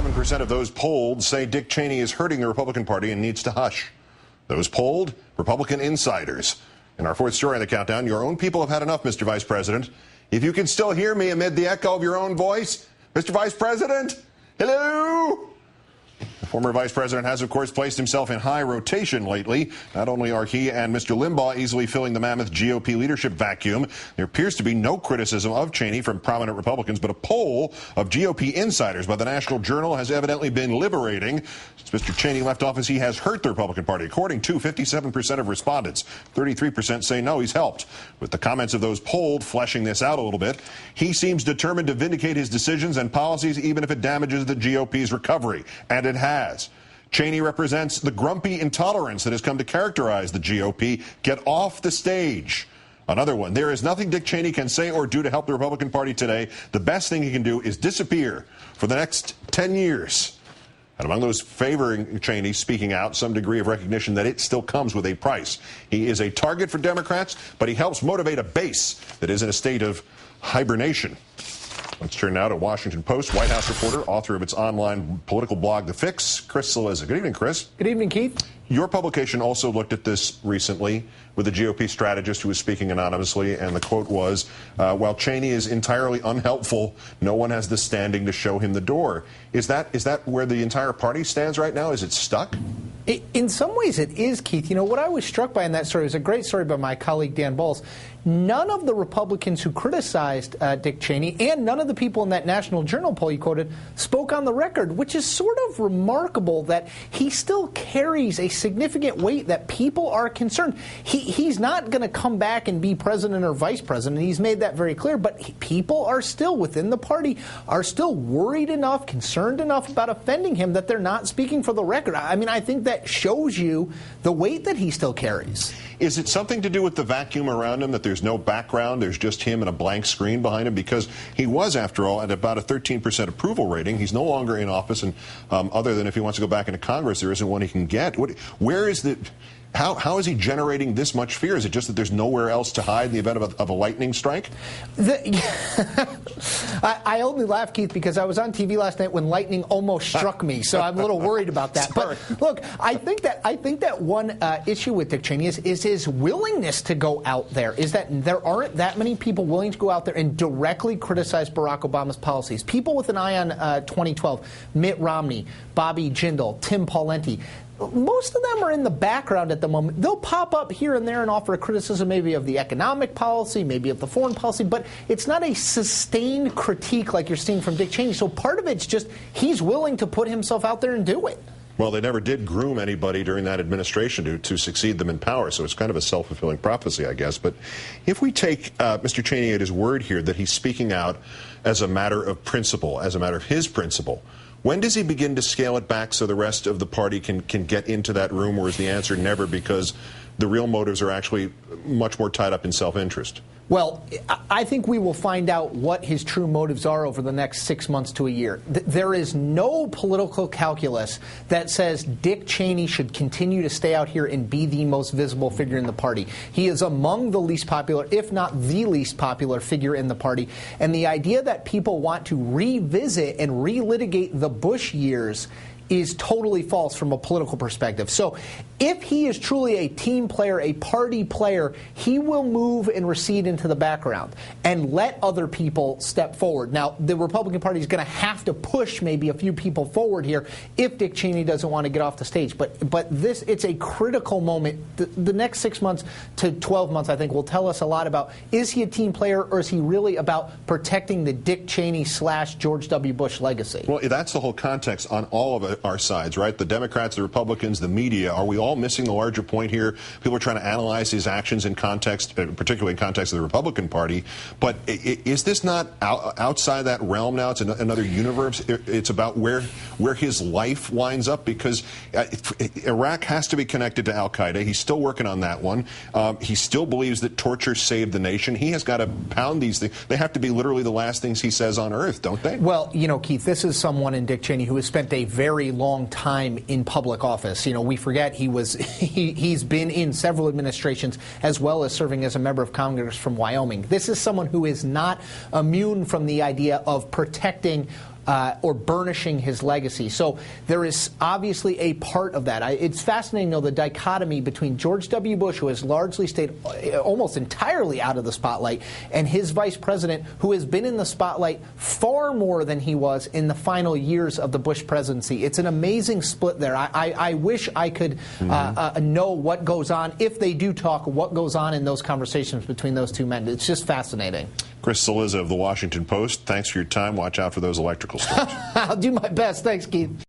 57% of those polled say Dick Cheney is hurting the Republican Party and needs to hush. Those polled, Republican insiders. In our fourth story on the countdown, your own people have had enough, Mr. Vice President. If you can still hear me amid the echo of your own voice, Mr. Vice President, hello? The former vice president has, of course, placed himself in high rotation lately. Not only are he and Mr. Limbaugh easily filling the mammoth GOP leadership vacuum, there appears to be no criticism of Cheney from prominent Republicans, but a poll of GOP insiders by the National Journal has evidently been liberating. Since Mr. Cheney left office, he has hurt the Republican Party. According to 57% of respondents, 33% say no, he's helped. With the comments of those polled fleshing this out a little bit, he seems determined to vindicate his decisions and policies even if it damages the GOP's recovery. And it has. Cheney represents the grumpy intolerance that has come to characterize the GOP. Get off the stage. Another one. There is nothing Dick Cheney can say or do to help the Republican Party today. The best thing he can do is disappear for the next 10 years. And among those favoring Cheney speaking out, some degree of recognition that it still comes with a price. He is a target for Democrats, but he helps motivate a base that is in a state of hibernation. Let's turn now to Washington Post White House reporter, author of its online political blog, The Fix, Chris Cillizza. Good evening, Chris. Good evening, Keith. Your publication also looked at this recently with a GOP strategist who was speaking anonymously, and the quote was, while Cheney is entirely unhelpful, no one has the standing to show him the door. Is that where the entire party stands right now? Is it stuck? In some ways it is, Keith. You know, what I was struck by in that story was a great story by my colleague Dan Bowles. None of the Republicans who criticized Dick Cheney and none of the people in that National Journal poll you quoted spoke on the record, which is sort of remarkable that he still carries a significant weight that people are concerned. He's not going to come back and be president or vice president. He's made that very clear. But people are still within the party, are still worried enough, concerned enough about offending him that they're not speaking for the record. I mean, I think that shows you the weight that he still carries. Is it something to do with the vacuum around him, that there's no background, there's just him and a blank screen behind him? Because he was, after all, at about a 13% approval rating. He's no longer in office, and other than if he wants to go back into Congress, there isn't one he can get. Where is the... How is he generating this much fear? Is it just that there's nowhere else to hide in the event of a lightning strike? I only laugh, Keith, because I was on TV last night when lightning almost struck me, so I'm a little worried about that. But look, I think that one issue with Dick Cheney is his willingness to go out there. Is that there aren't that many people willing to go out there and directly criticize Barack Obama's policies. People with an eye on 2012, Mitt Romney, Bobby Jindal, Tim Pawlenty. Most of them are in the background at the moment. They'll pop up here and there and offer a criticism maybe of the economic policy, maybe of the foreign policy, but it's not a sustained critique like you're seeing from Dick Cheney. So part of it's just he's willing to put himself out there and do it. Well, they never did groom anybody during that administration to succeed them in power, so it's kind of a self-fulfilling prophecy, I guess. But if we take Mr. Cheney at his word here that he's speaking out as a matter of principle, as a matter of his principle, when does he begin to scale it back so the rest of the party can get into that room, or is the answer never, because the real motives are actually much more tied up in self-interest? Well, I think we will find out what his true motives are over the next 6 months to a year. There is no political calculus that says Dick Cheney should continue to stay out here and be the most visible figure in the party. He is among the least popular, if not the least popular figure in the party. And the idea that people want to revisit and relitigate the Bush years is totally false from a political perspective. So if he is truly a team player, a party player, he will move and recede into the background and let other people step forward. Now, the Republican Party is going to have to push maybe a few people forward here if Dick Cheney doesn't want to get off the stage. But it's a critical moment. The next 6 months to 12 months, I think, will tell us a lot about, is he a team player, or is he really about protecting the Dick Cheney / George W. Bush legacy? Well, that's the whole context on all of our sides, right? The Democrats, the Republicans, the media. Are we all missing the larger point here? People are trying to analyze his actions in context, particularly in context of the Republican Party. But is this not outside that realm now? It's another universe. It's about where his life winds up, because Iraq has to be connected to al-Qaeda. He's still working on that one. He still believes that torture saved the nation. He has got to pound these things. They have to be literally the last things he says on earth, don't they? Well, you know, Keith, this is someone in Dick Cheney who has spent a very long time in public office. You know, we forget he's been in several administrations, as well as serving as a member of Congress from Wyoming. This is someone who is not immune from the idea of protecting or burnishing his legacy. So there is obviously a part of that. It's fascinating, though, the dichotomy between George W. Bush, who has largely stayed almost entirely out of the spotlight, and his vice president, who has been in the spotlight far more than he was in the final years of the Bush presidency. It's an amazing split there. I wish I could know what goes on, if they do talk, what goes on in those conversations between those two men. It's just fascinating. Chris Cillizza of The Washington Post, thanks for your time. Watch out for those electrical storms. I'll do my best. Thanks, Keith.